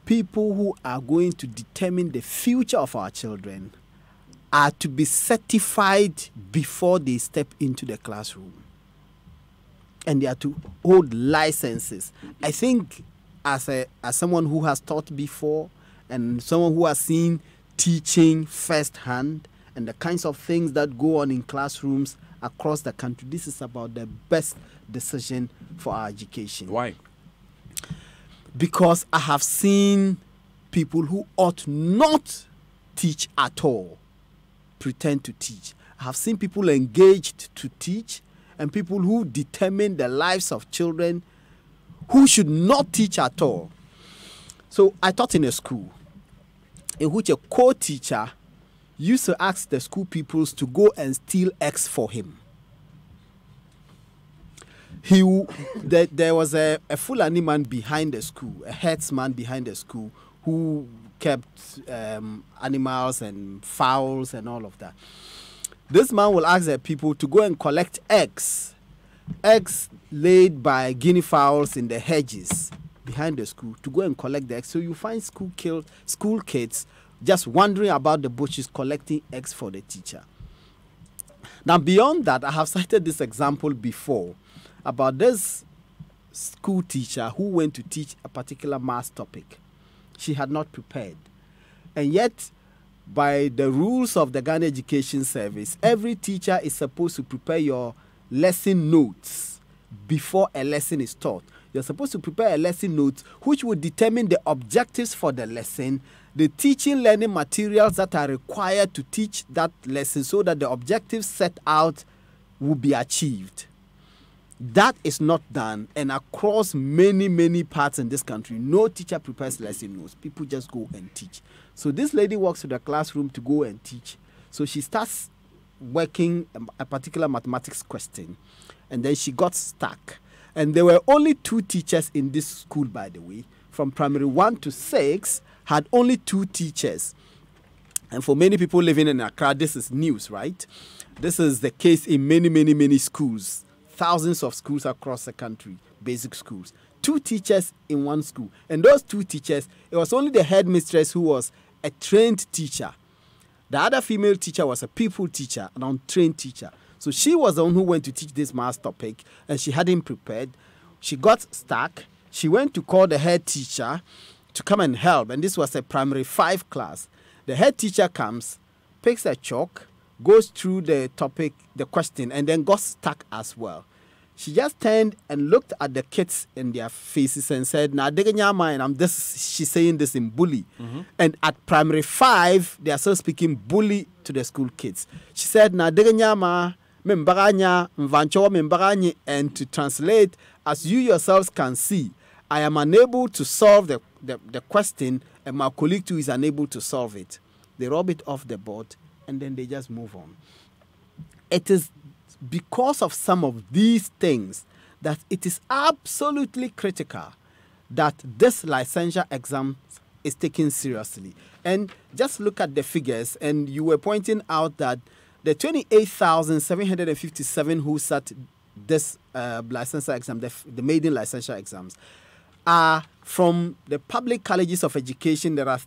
people who are going to determine the future of our children are to be certified before they step into the classroom. And they are to hold licenses. I think as someone who has taught before and someone who has seen teaching firsthand and the kinds of things that go on in classrooms across the country, this is about the best decision for our education. Why? Because I have seen people who ought not teach at all pretend to teach. I have seen people engaged to teach and people who determine the lives of children who should not teach at all. So I taught in a school in which a co-teacher used to ask the school pupils to go and steal eggs for him. There was a Fulani man behind the school, a herdsman behind the school, who kept animals and fowls and all of that. This man will ask the people to go and collect eggs laid by guinea fowls in the hedges behind the school, to go and collect the eggs. So you find school kids just wandering about the bushes collecting eggs for the teacher. Now, beyond that, I have cited this example before about this school teacher who went to teach a particular maths topic. She had not prepared. And yet, by the rules of the Ghana Education Service, every teacher is supposed to prepare your lesson notes before a lesson is taught. You're supposed to prepare a lesson note which will determine the objectives for the lesson, the teaching learning materials that are required to teach that lesson so that the objectives set out will be achieved. That is not done, and across many parts in this country, no teacher prepares lesson notes. People just go and teach. So this lady walks to the classroom to go and teach. So she starts working a particular mathematics question, and then she got stuck. And there were only 2 teachers in this school, by the way. From primary 1 to 6, had only 2 teachers. And for many people living in Accra, this is news, right? This is the case in many schools. Thousands of schools across the country, basic schools. 2 teachers in one school. And those 2 teachers, it was only the headmistress who was a trained teacher. The other female teacher was a pupil teacher, an untrained teacher. So she was the one who went to teach this maths topic, and she hadn't prepared. She got stuck. She went to call the head teacher to come and help, and this was a primary 5 class. The head teacher comes, picks a chalk, goes through the topic, the question, and then got stuck as well. She just turned and looked at the kids in their faces and said, "Now, she's saying this in bully." And at primary 5, they are still speaking bully to the school kids. She said, "Na deganyama membaranya mvanchowa membaranyi," and to translate, as you yourselves can see, I am unable to solve the question, and my colleague too is unable to solve it. They rub it off the board, and then they just move on. It is because of some of these things that it is absolutely critical that this licensure exam is taken seriously. And just look at the figures, and you were pointing out that the 28,757 who sat this licensure exam, the maiden licensure exams, are from the public colleges of education. There are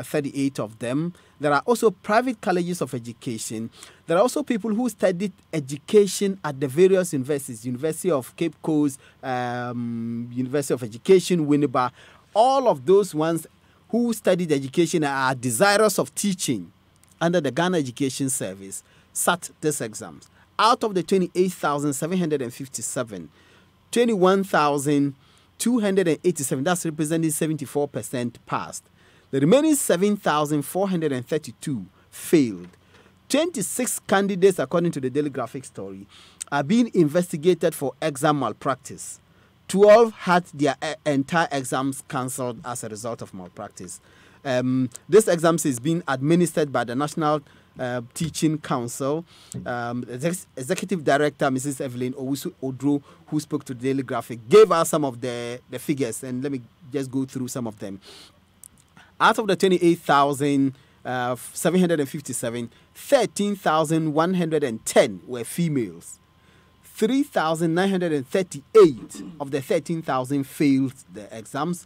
38 of them. There are also private colleges of education. There are also people who studied education at the various universities, University of Cape Coast, University of Education, Winneba. All of those ones who studied education are desirous of teaching under the Ghana Education Service sat these exams. Out of the 28,757, 21,287, that's representing 74%, passed. The remaining 7,432 failed. 26 candidates, according to the Daily Graphic story, are being investigated for exam malpractice. 12 had their entire exams cancelled as a result of malpractice. This exam is being administered by the National Teaching Council. Executive Director, Mrs. Evelyn Owusu-Odro, who spoke to the Daily Graphic, gave us some of the figures, and let me just go through some of them. Out of the 28,757, 13,110 were females. 3,938 of the 13,000 failed the exams.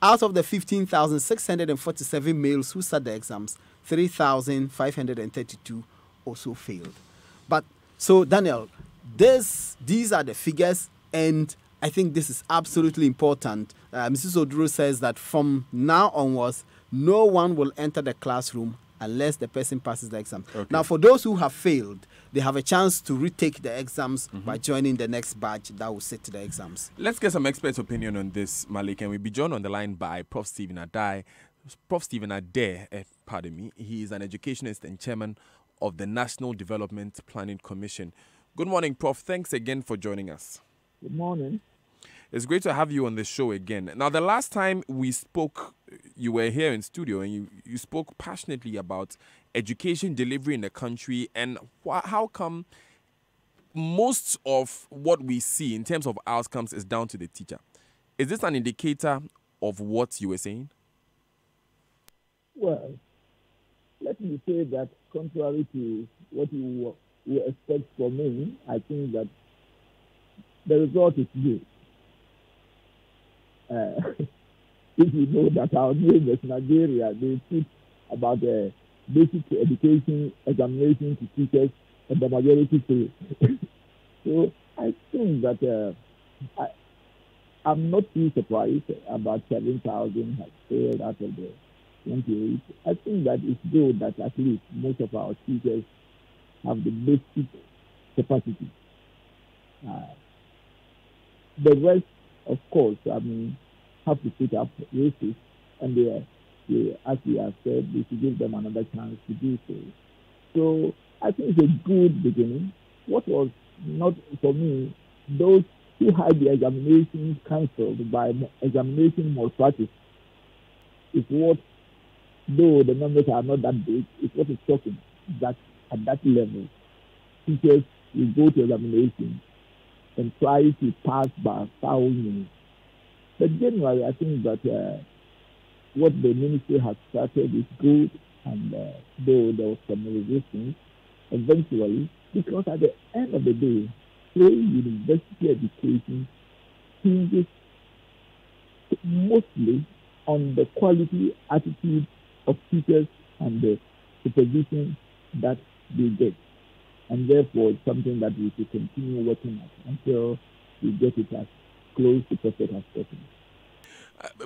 Out of the 15,647 males who sat the exams, 3,532 also failed. But so, Daniel, these are the figures, and I think this is absolutely important. Mrs. Oduro says that from now onwards, no one will enter the classroom unless the person passes the exam. Okay. Now, for those who have failed, they have a chance to retake the exams by joining the next batch that will sit the exams. Let's get some expert opinion on this, Malik, and we'll be joined on the line by Prof. Stephen Adair. Prof. Stephen Adair, pardon me, he is an educationist and chairman of the National Development Planning Commission. Good morning, Prof. Thanks again for joining us. Good morning. It's great to have you on the show again. Now, the last time we spoke, you were here in studio and you spoke passionately about education delivery in the country and how come most of what we see in terms of outcomes is down to the teacher. Is this an indicator of what you were saying? Well, let me say that contrary to what you expect from me, I think that the result is good. If you know that our neighbors, Nigeria, they put about the basic education examination to teachers and the majority fail. So I think that I'm not too surprised about 7,000 has failed out of the 28. I think that it's good that at least most of our teachers have the basic capacity. The rest, of course, have to put up races, and as we have said, we should give them another chance to do so. So I think it's a good beginning. What was not for me, those who had the examinations cancelled by examination malpractice is what, though the numbers are not that big, is what is shocking, that at that level, teachers will go to examination and try to pass by foul means. But generally, I think that what the ministry has started is good, and though there was some resistance, eventually, because at the end of the day, university education hinges mostly on the quality attitude of teachers and the supervision that they get. And therefore, it's something that we should continue working at until we get it as close to perfect as possible.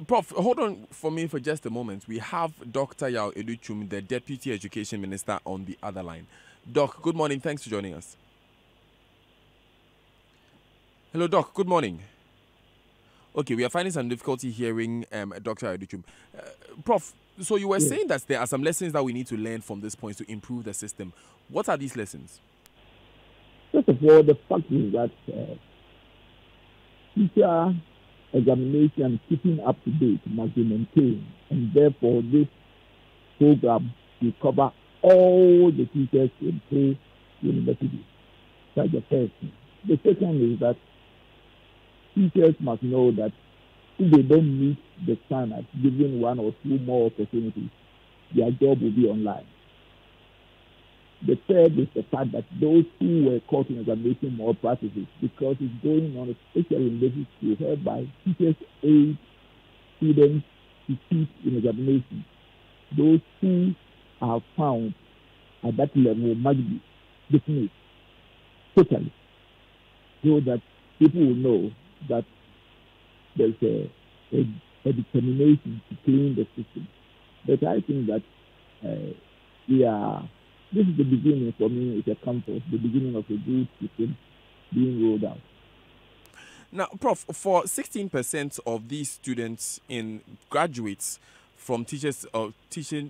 Prof, hold on for me for just a moment. We have Dr. Yao Educhum, the Deputy Education Minister, on the other line. Doc, good morning. Thanks for joining us. Hello, Doc. Good morning. Okay, we are finding some difficulty hearing Dr. Educhum. Prof, so you were saying that there are some lessons that we need to learn from this point to improve the system. What are these lessons? First of all, the fact is that teacher examination keeping up to date must be maintained, and therefore this program will cover all the teachers in three universities. That's the first thing. The second is that teachers must know that if they don't meet the standards, given one or two more opportunities, their job will be online. The third is the fact that those who were caught in examination malpractices, because it's going on, especially in basic school, whereby teachers aid students to cheat in examinations. Those who are found at that level must be dismissed totally, so that people will know that there's a determination to clean the system. But I think that this is the beginning for me. It's a comfort, the beginning of a good system being rolled out. Now, Prof, for 16% of these students in graduates from teacher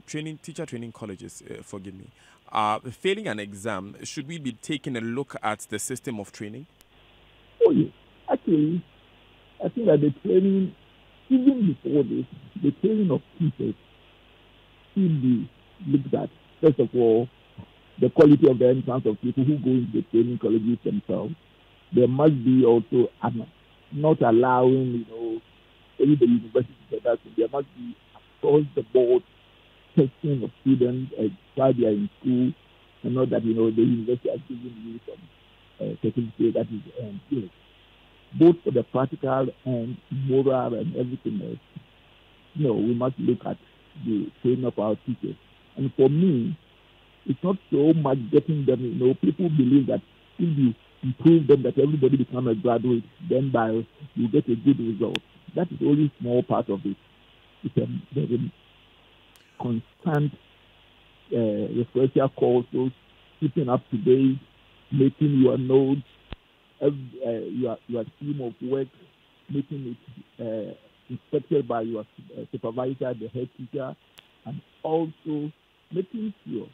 training colleges, forgive me, failing an exam, should we be taking a look at the system of training? Oh, yes. Actually, I think that the training, even before this, the training of teachers should be looked at. First of all, the quality of the entrance of people who go into the training colleges themselves. There must be also not allowing, only the university that there must be across the board testing of students while they are in school, and not that the university has given you some certificate that is good, both for the practical and moral and everything else. No, we must look at the training of our teachers. And for me, it's not so much getting them. People believe that if you improve them, that everybody become a graduate, then you get a good result. That is only a small part of it. There's a constant refresher course, keeping up to date, making your notes, your scheme of work, making it inspected by your supervisor, the head teacher, and also making sure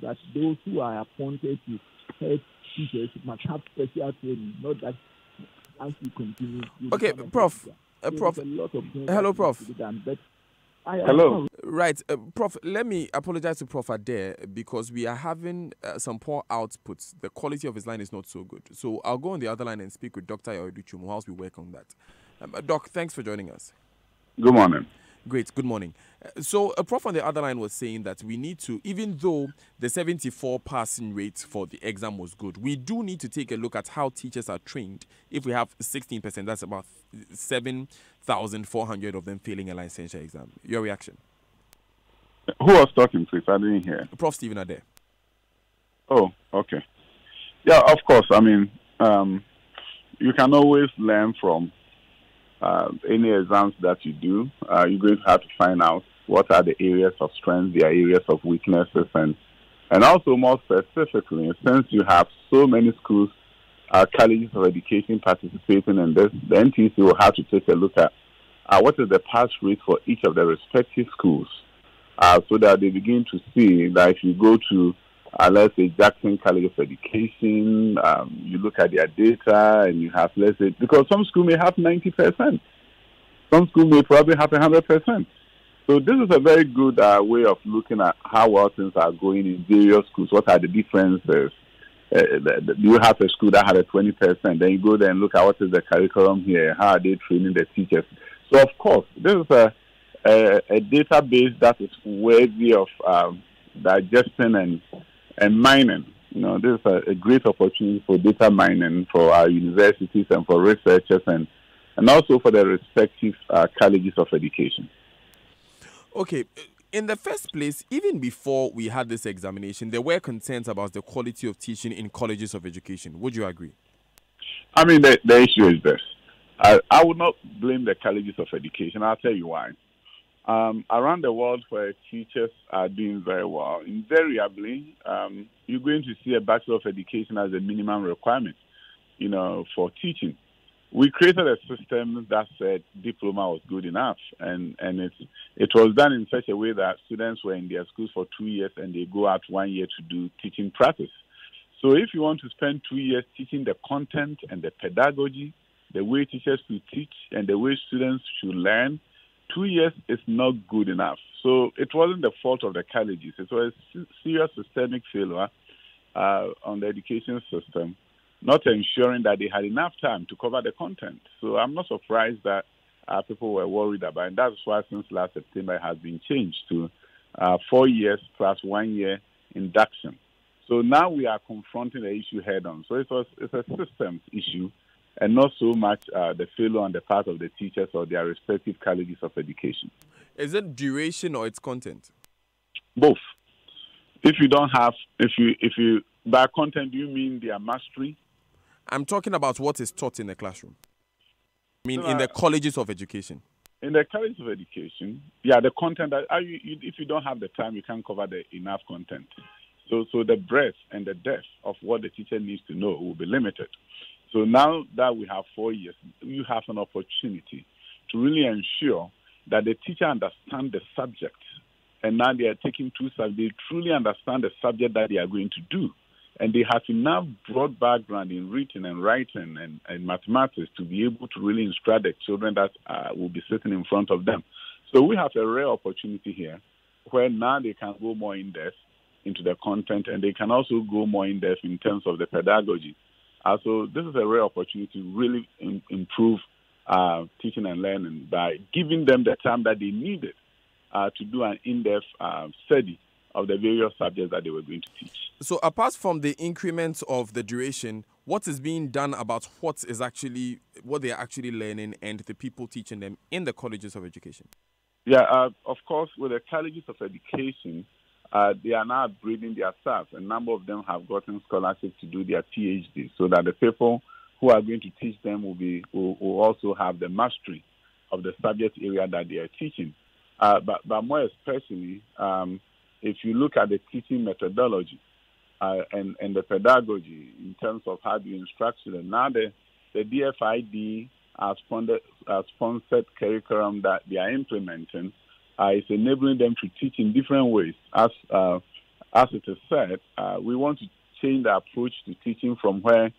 that those who are appointed to head teachers must have special training, not that as you continue. Okay, Prof. Prof. Hello, Prof. Hello. Right, Prof. Let me apologize to Prof. Adair because we are having some poor outputs. The quality of his line is not so good. So I'll go on the other line and speak with Dr. Yaw-Adutwum whilst we work on that. Doc, thanks for joining us. Good morning. Great, good morning. So a Prof on the other line was saying that we need to, even though the 74 passing rate for the exam was good, we do need to take a look at how teachers are trained. If we have 16%, that's about 7,400 of them failing a licensure exam. Your reaction? Who was talking, please? I didn't hear. Prof. Stephen Adair. Oh, okay. Yeah, of course. I mean, you can always learn from any exams that you do. You're going to have to find out what are the areas of strength, the areas of weaknesses, and also more specifically, since you have so many schools, colleges of education participating in this, the NTC will have to take a look at what is the pass rate for each of the respective schools, so that they begin to see that if you go to, let's say, Jackson College of Education, you look at their data and you have, let's say, because some school may have 90%. Some school may probably have 100%. So this is a very good way of looking at how well things are going in various schools. What are the differences? You have a school that had a 20%. Then you go there and look at what is the curriculum here. How are they training the teachers? So, of course, this is a database that is worthy of digesting and mining. This is a great opportunity for data mining for our universities and for researchers and also for the respective colleges of education. Okay. In the first place, even before we had this examination, there were concerns about the quality of teaching in colleges of education. Would you agree? I mean, the issue is this. I would not blame the colleges of education. I'll tell you why. Around the world where teachers are doing very well, invariably, you're going to see a Bachelor of Education as a minimum requirement, for teaching. We created a system that said diploma was good enough, and it was done in such a way that students were in their schools for 2 years and they go out 1 year to do teaching practice. So if you want to spend 2 years teaching the content and the pedagogy, the way teachers should teach and the way students should learn, 2 years is not good enough. So it wasn't the fault of the colleges. It was a serious systemic failure on the education system, not ensuring that they had enough time to cover the content. So I'm not surprised that people were worried about it. And that's why since last September it has been changed to 4 years plus 1 year induction. So now we are confronting the issue head on. So it's a systems issue and not so much the failure on the part of the teachers or their respective colleges of education. Is it duration or its content? Both. If you don't have, if you by content, do you mean their mastery? I'm talking about what is taught in the classroom. I mean, in the colleges of education. In the colleges of education, the content, if you don't have the time, you can't cover enough content. So the breadth and the depth of what the teacher needs to know will be limited. So now that we have 4 years, you have an opportunity to really ensure that the teacher understands the subject. And now they are taking 2 subjects. They truly understand the subject that they are going to do. And they have enough broad background in reading and writing and mathematics to be able to really instruct the children that will be sitting in front of them. So we have a rare opportunity here where now they can go more in-depth into the content and they can also go more in-depth in terms of the pedagogy. So this is a rare opportunity to really improve teaching and learning by giving them the time that they needed to do an in-depth study of the various subjects that they were going to teach. So apart from the increments of the duration, what is being done about what they are actually learning and the people teaching them in the colleges of education? Yeah, of course, with the colleges of education, they are now upgrading their staff. A number of them have gotten scholarships to do their PhD, so that the people who are going to teach them will also have the mastery of the subject area that they are teaching. But more especially, if you look at the teaching methodology and the pedagogy in terms of how you instruct students, now the DFID sponsored curriculum that they are implementing is enabling them to teach in different ways. As it is said, we want to change the approach to teaching from where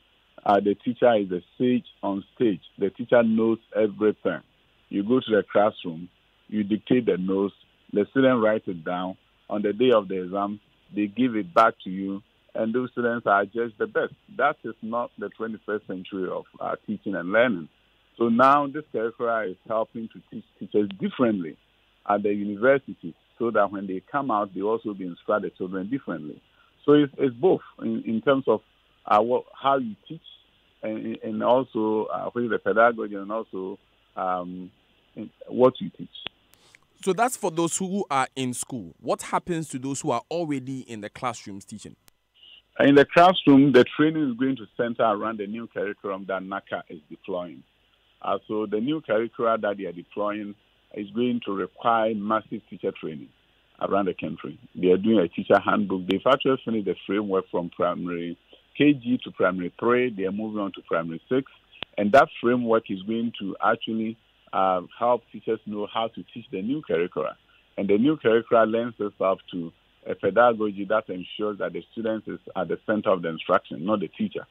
the teacher is a sage on stage. The teacher knows everything. You go to the classroom, you dictate the notes, the student writes it down. On the day of the exam, they give it back to you, and those students are just the best. That is not the 21st century of teaching and learning. So now this curricula is helping to teach teachers differently at the university, so that when they come out, they also be instruct the children differently. So it's both in terms of how you teach and also with the pedagogy and also what you teach. So that's for those who are in school. What happens to those who are already in the classrooms teaching? In the classroom, the training is going to center around the new curriculum that NACA is deploying. So the new curricula that they are deploying is going to require massive teacher training around the country. They are doing a teacher handbook. They've actually finished the framework from primary KG to primary 3. They are moving on to primary 6. And that framework is going to actually help teachers know how to teach the new curricula. And the new curricula lends itself to a pedagogy that ensures that the student is at the center of the instruction, not the teacher.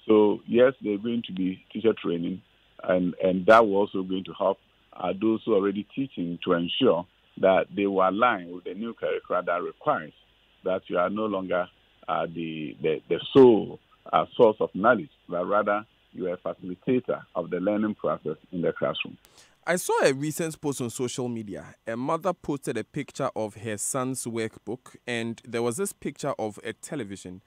So, yes, they're going to be teacher training, and that will also going to help those who are already teaching to ensure that they will align with the new curricula that requires that you are no longer the sole source of knowledge, but rather you are a facilitator of the learning process in the classroom. I saw a recent post on social media. A mother posted a picture of her son's workbook, and there was this picture of a television,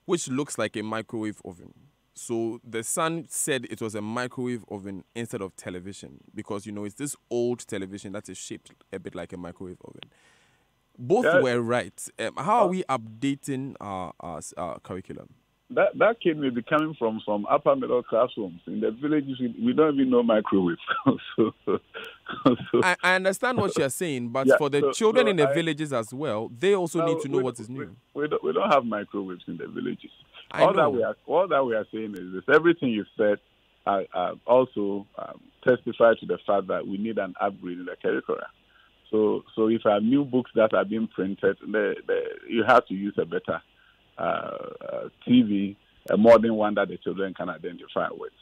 which looks like a microwave oven. So the son said it was a microwave oven instead of television because, it's this old television that is shaped a bit like a microwave oven. Both were right. How are we updating our curriculum? That kid may be coming from some upper middle classrooms. In the villages, we don't even know microwaves. I understand what you're saying, but for the children in the villages as well, they also need to know what is new. We don't have microwaves in the villages. All that we are saying is this: everything you said also testify to the fact that we need an upgrade in the curricula. So if I have new books that are being printed, you have to use a better TV, a modern one that the children can identify with.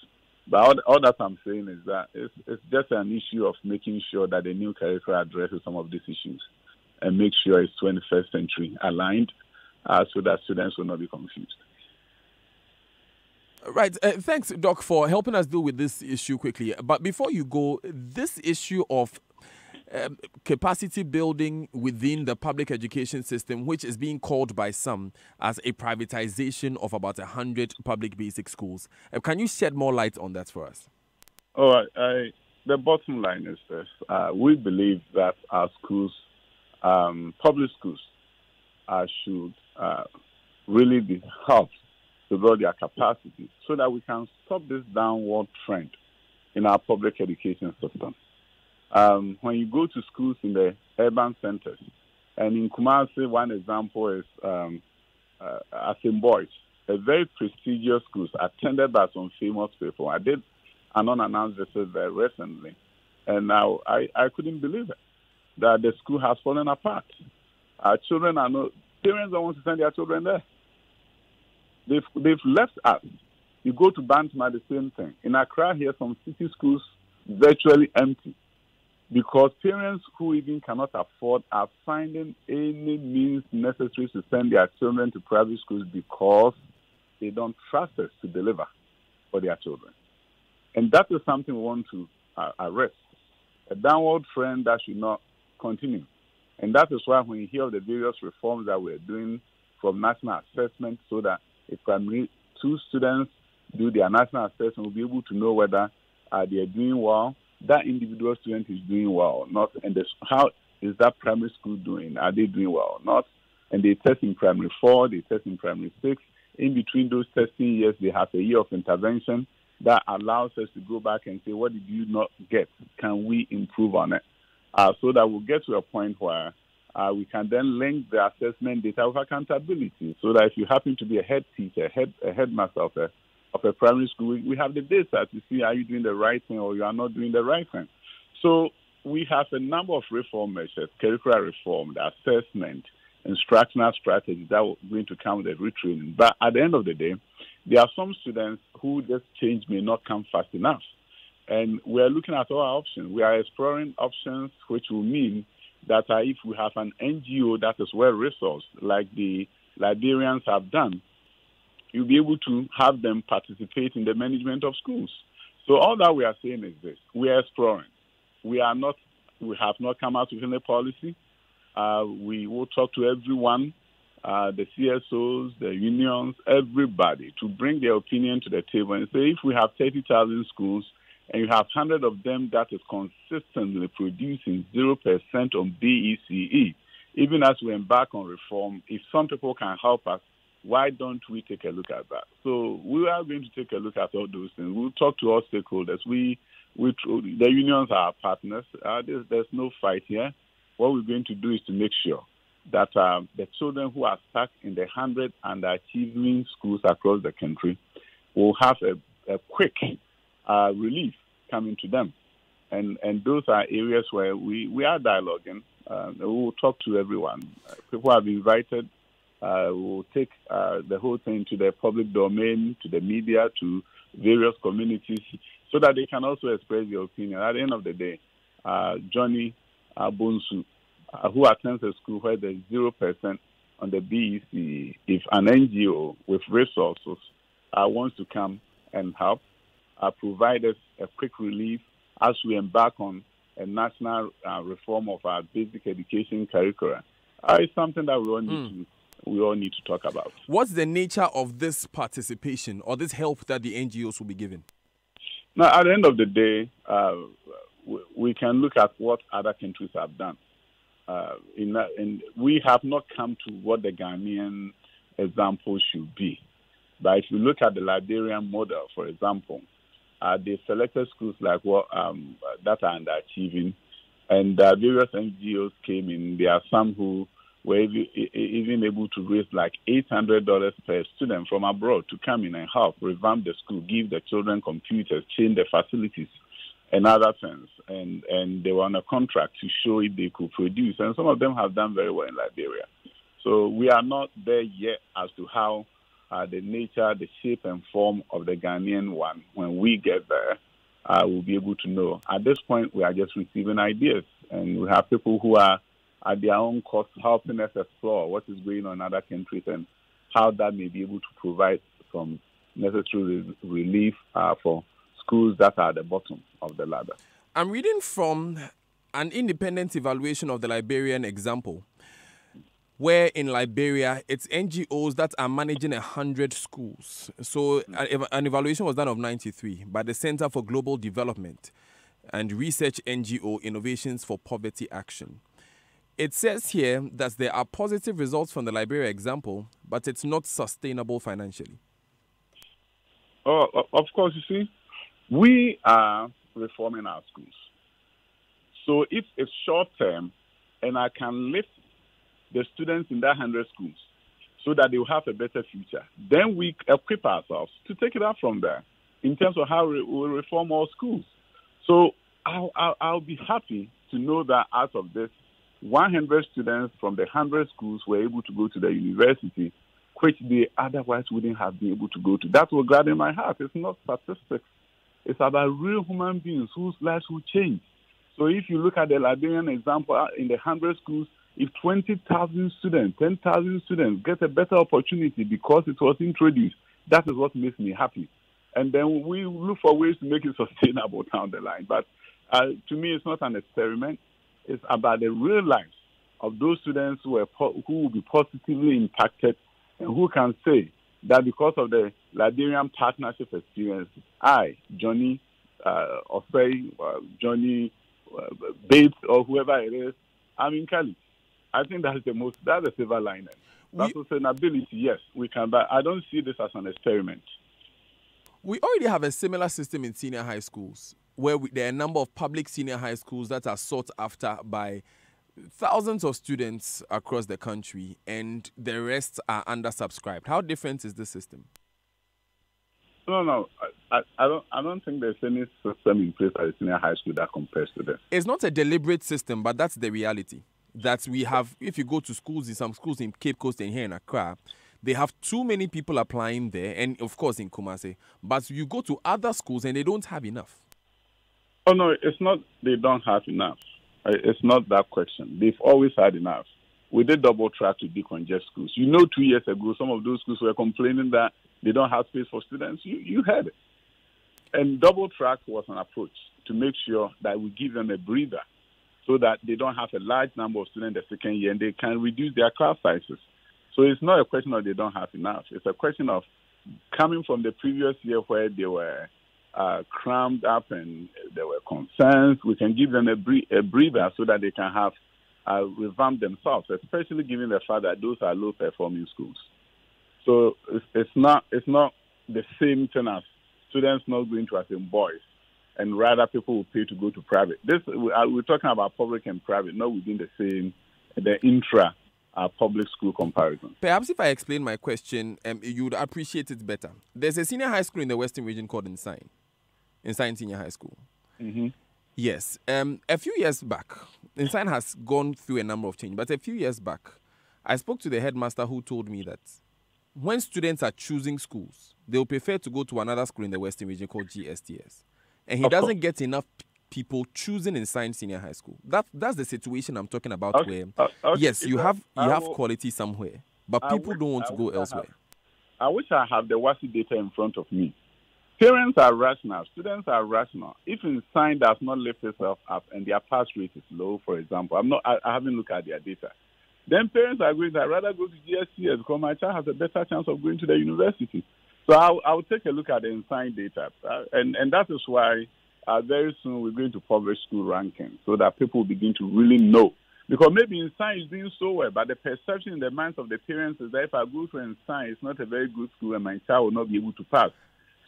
But all that I'm saying is that it's just an issue of making sure that the new curricula addresses some of these issues and make sure it's 21st century aligned so that students will not be confused. Right. Thanks, Doc, for helping us deal with this issue quickly. But before you go, this issue of capacity building within the public education system, which is being called by some as a privatization of about 100 public basic schools. Can you shed more light on that for us? The bottom line is this. We believe that our schools, public schools, should really be helped to build their capacity so that we can stop this downward trend in our public education system. When you go to schools in the urban centers, and in Kumasi, one example is Asim Boys, a very prestigious school attended by some famous people. I did an unannounced visit there recently, and now I couldn't believe it, that the school has fallen apart. Our children parents don't want to send their children there. They've left us. You go to Bantama, the same thing. In Accra here, some city schools virtually empty because parents who even cannot afford are finding any means necessary to send their children to private schools because they don't trust us to deliver for their children. And that is something we want to arrest, a downward trend that should not continue. And that is why when you hear of the various reforms that we're doing from national assessment so that if primary 2 students do their national assessment, we'll be able to know whether they are doing well. that individual student is doing well or not, and how is that primary school doing? Are they doing well or not? And they test in primary 4, they test in primary 6. In between those testing years, they have a year of intervention that allows us to go back and say, what did you not get? Can we improve on it? So that we'll get to a point where we can then link the assessment data with accountability, so that if you happen to be a head teacher, a headmaster of a primary school, we have the data to see, are you doing the right thing or you are not doing the right thing. So we have a number of reform measures, curricular reform, the assessment, instructional strategies that are going to come with the retraining. But at the end of the day, there are some students who this change may not come fast enough. And we are looking at all our options. We are exploring options, which will mean that if we have an NGO that is well-resourced, like the Liberians have done, you'll be able to have them participate in the management of schools. So all that we are saying is this: we are exploring. We have not come out with any policy. We will talk to everyone, the CSOs, the unions, everybody, to bring their opinion to the table and say, if we have 30,000 schools and you have 100 of them that is consistently producing 0% on BECE, even as we embark on reform, if some people can help us, why don't we take a look at that? So we are going to take a look at all those things. We'll talk to all stakeholders. The unions are our partners. There's no fight here. What we're going to do is to make sure that the children who are stuck in the 100 underachieving schools across the country will have a quick relief coming to them. And those are areas where we are dialoguing. We will talk to everyone. People have been invited. We'll take the whole thing to the public domain, to the media, to various communities, so that they can also express their opinion. At the end of the day, Johnny Bonsu, who attends a school where there's 0% on the BECE, if an NGO with resources wants to come and help, provide us a quick relief as we embark on a national reform of our basic education curricula, it's something that we all need to talk about. What's the nature of this participation or this help that the NGOs will be given? Now, at the end of the day, we can look at what other countries have done. And we have not come to what the Ghanaian example should be. But if you look at the Liberian model, for example, they selected schools like that are underachieving, and various NGOs came in. There are some who were even able to raise like $800 per student from abroad to come in and help revamp the school, give the children computers, change the facilities, and other things. And they were on a contract to show if they could produce. And some of them have done very well in Liberia. So we are not there yet as to how the nature, the shape and form of the Ghanaian one. When we get there, we'll be able to know. At this point, we are just receiving ideas. And we have people who are at their own cost helping us explore what is going on in other countries and how that may be able to provide some necessary relief for schools that are at the bottom of the ladder. I'm reading from an independent evaluation of the Liberian example, where in Liberia, it's NGOs that are managing 100 schools. So an evaluation was done of 93 by the Center for Global Development and Research NGO Innovations for Poverty Action. It says here that there are positive results from the Liberia example, but it's not sustainable financially. Oh, of course, you see, we are reforming our schools. So if it's short term and I can lift the students in that 100 schools so that they will have a better future, then we equip ourselves to take it up from there in terms of how we reform our schools. So I'll be happy to know that out of this, 100 students from the 100 schools were able to go to the university, which they otherwise wouldn't have been able to go to. That will gladden my heart. It's not statistics. It's about real human beings whose lives will change. So if you look at the Liberian example, in the 100 schools, if 20,000 students, 10,000 students get a better opportunity because it was introduced, that is what makes me happy. And then we look for ways to make it sustainable down the line. But to me, it's not an experiment. It's about the real lives of those students who will be positively impacted and who can say that because of the Liberian partnership experience, I, Johnny or say Johnny Bates or whoever it is, I'm in Cali. I think that's the silver lining. Sustainability, yes, we can, but I don't see this as an experiment. We already have a similar system in senior high schools where there are a number of public senior high schools that are sought after by thousands of students across the country, and the rest are undersubscribed. How different is this system? No. I don't think there's any system in place at a senior high school that compares to this. It's not a deliberate system, but that's the reality. That we have, if you go to schools, in some schools in Cape Coast and here in Accra, they have too many people applying there, and of course in Kumasi. But you go to other schools and they don't have enough. Oh, no, it's not they don't have enough. It's not that question. They've always had enough. We did double track to decongest schools. 2 years ago, some of those schools were complaining that they don't have space for students. You heard it. And double track was an approach to make sure that we give them a breather so that they don't have a large number of students the second year and they can reduce their class sizes. So it's not a question of they don't have enough. It's a question of coming from the previous year where they were crammed up and there were concerns. We can give them a breather so that they can have revamp themselves, especially given the fact that those are low-performing schools. So it's not the same thing as students not going to as in boys, and rather people will pay to go to private. We're talking about public and private, not within the intra public school comparison. Perhaps if I explain my question, you would appreciate it better. There's a senior high school in the Western region called Insine Senior High School. Mm-hmm. Yes. A few years back, Insine has gone through a number of changes, but a few years back, I spoke to the headmaster who told me that when students are choosing schools, they'll prefer to go to another school in the Western region called GSTS. And he doesn't get enough people choosing Insine Senior High School. That's the situation I'm talking about. Okay. Where yes, you have quality somewhere, but people don't want to go elsewhere. I wish I have the WASI data in front of me. Parents are rational, students are rational. If Insine does not lift itself up and their pass rate is low, for example, I haven't looked at their data, then parents are going to rather go to GSTS because my child has a better chance of going to the university. So I'll take a look at the Insine data, and that is why very soon we're going to publish school rankings so that people will begin to really know. Because maybe Insine is doing so well, but the perception in the minds of the parents is that if I go to Insine, it's not a very good school and my child will not be able to pass.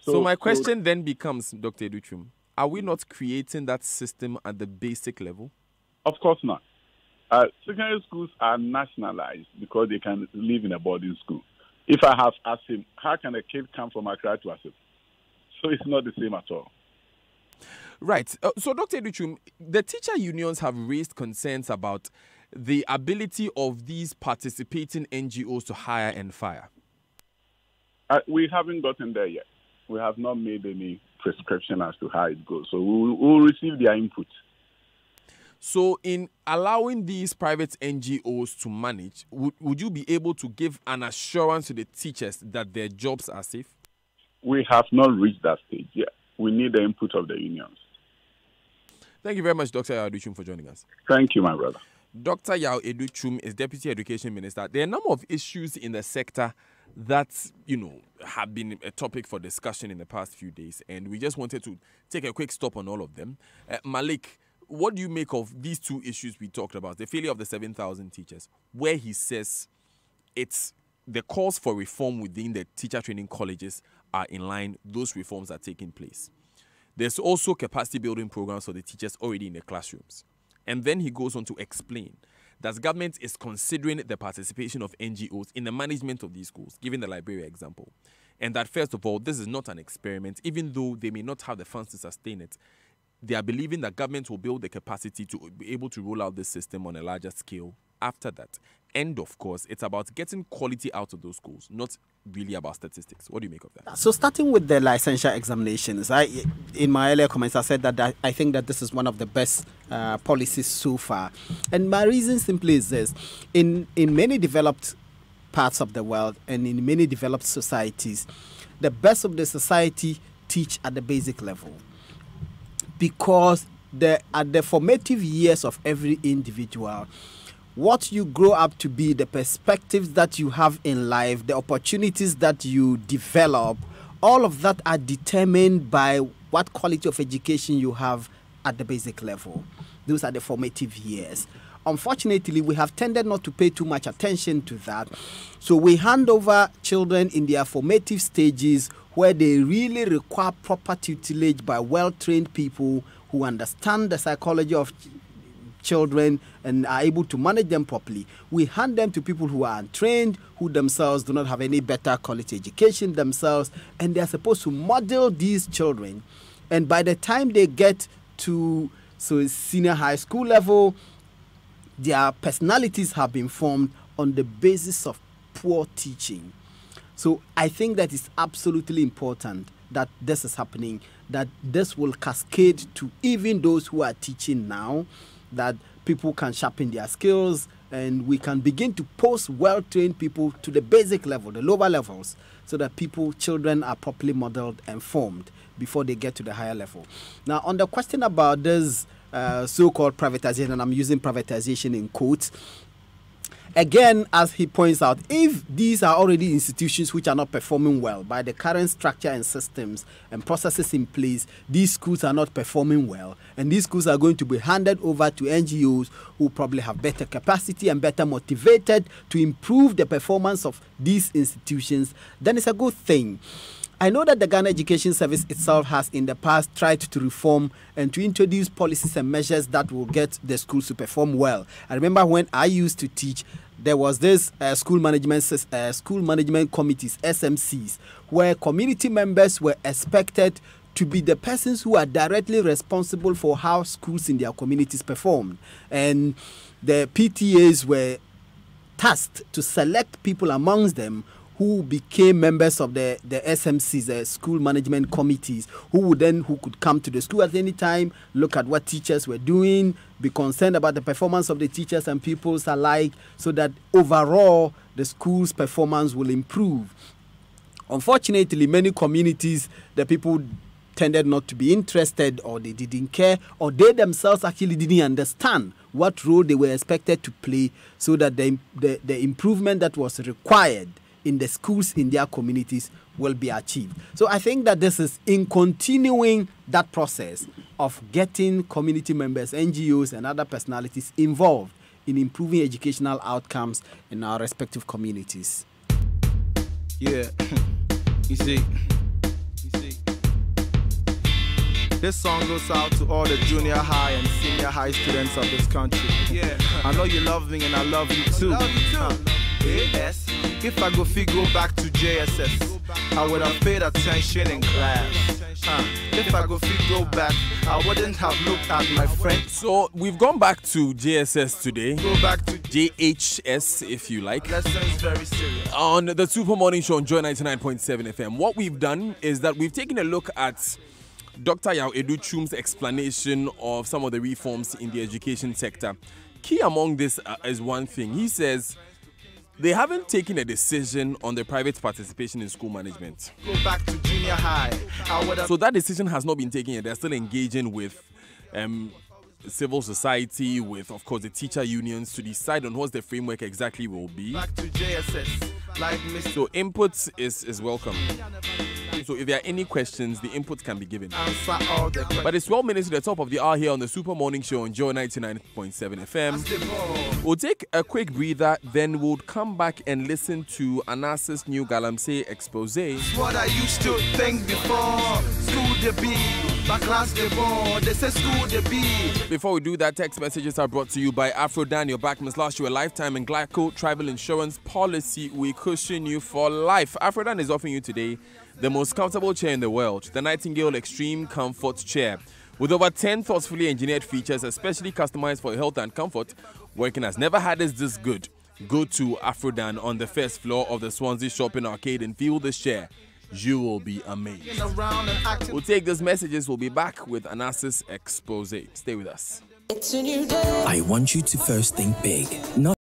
So my question then becomes, Dr. Adutwum, are we not creating that system at the basic level? Of course not. Secondary schools are nationalized because they can live in a boarding school. If I have Asim, how can a kid come from Accra to Asim? So it's not the same at all. Right. So, Dr. Adutwum, the teacher unions have raised concerns about the ability of these participating NGOs to hire and fire. We haven't gotten there yet. We have not made any prescription as to how it goes. So we'll receive their input. So in allowing these private NGOs to manage, would you be able to give an assurance to the teachers that their jobs are safe? We have not reached that stage yet. We need the input of the unions. Thank you very much, Dr. Yao Adutwum, for joining us. Thank you, my brother. Dr. Yao Adutwum is Deputy Education Minister. There are a number of issues in the sector that, have been a topic for discussion in the past few days, and we just wanted to take a quick stop on all of them. Malik, what do you make of these two issues we talked about, the failure of the 7,000 teachers, where he says it's the calls for reform within the teacher training colleges are in line, those reforms are taking place. There's also capacity building programs for the teachers already in the classrooms. And then he goes on to explain that government is considering the participation of NGOs in the management of these schools, given the Liberia example. And that, first of all, this is not an experiment. Even though they may not have the funds to sustain it, they are believing that government will build the capacity to be able to roll out this system on a larger scale after that. And, of course, it's about getting quality out of those schools, not really about statistics. What do you make of that? So starting with the licensure examinations, in my earlier comments, I said that I think that this is one of the best policies so far. And my reason simply is this. In many developed parts of the world and in many developed societies, the best of the society teach at the basic level. Because at the formative years of every individual, what you grow up to be, the perspectives that you have in life, the opportunities that you develop, all of that are determined by what quality of education you have at the basic level. Those are the formative years. Unfortunately, we have tended not to pay too much attention to that. So we hand over children in their formative stages where they really require proper tutelage by well-trained people who understand the psychology of children and are able to manage them properly. We hand them to people who are untrained, who themselves do not have any better quality education themselves, and they are supposed to model these children. And by the time they get to senior high school level, their personalities have been formed on the basis of poor teaching. So I think that it's absolutely important that this is happening, that this will cascade to even those who are teaching now, that people can sharpen their skills and we can begin to post well-trained people to the basic level, the lower levels, so that children are properly modeled and formed before they get to the higher level. Now, on the question about this so-called privatization, and I'm using privatization in quotes, again, as he points out, if these are already institutions which are not performing well by the current structure and systems and processes in place, these schools are not performing well, and these schools are going to be handed over to NGOs who probably have better capacity and better motivated to improve the performance of these institutions, then it's a good thing. I know that the Ghana Education Service itself has in the past tried to reform and to introduce policies and measures that will get the schools to perform well. I remember when I used to teach, there was this school management committees, SMCs, where community members were expected to be the persons who are directly responsible for how schools in their communities performed. And the PTAs were tasked to select people amongst them who became members of the SMCs, the school management committees, who could come to the school at any time, look at what teachers were doing, be concerned about the performance of the teachers and pupils alike, so that overall the school's performance will improve. Unfortunately, many communities, the people tended not to be interested, or they didn't care, or they themselves actually didn't understand what role they were expected to play, so that the improvement that was required in the schools in their communities will be achieved. So I think that this is in continuing that process of getting community members, NGOs, and other personalities involved in improving educational outcomes in our respective communities. Yeah, you see, this song goes out to all the junior high and senior high students of this country. Yeah, I know you love me and I love you too. Yes. If I go back to JSS, I would have paid attention in class. If I go back, I wouldn't have looked at my friends. So we've gone back to JSS today. Go back to JHS, if you like. Lessons very serious. On the Super Morning Show on Joy 99.7 FM. What we've done is that we've taken a look at Dr. Yao Educhum's explanation of some of the reforms in the education sector. Key among this is one thing. He says they haven't taken a decision on the private participation in school management. Go back to junior high. So that decision has not been taken yet. They're still engaging with civil society, with, of course, the teacher unions to decide on what the framework exactly will be. Back to JSS, like Mr. So input is welcome. So if there are any questions, the input can be given. Answer all the questions. But it's 12 minutes to the top of the hour here on the Super Morning Show on Joy 99.7 FM. We'll take a quick breather, then we'll come back and listen to Anas's new Galamsey expose. What I used to think before, school the B, my class the ball, they say school the B. Before we do that, text messages are brought to you by Afrodan. Your back must last you a lifetime, and Glyco Tribal Insurance Policy. We cushion you for life. Afrodan is offering you today the most comfortable chair in the world, the Nightingale Extreme Comfort Chair. With over 10 thoughtfully engineered features, especially customized for your health and comfort, working has never had this good. Go to Afrodan on the first floor of the Swansea Shopping Arcade and feel this chair. You will be amazed. We'll take these messages. We'll be back with Anas's expose. Stay with us. It's a new day. I want you to first think big, not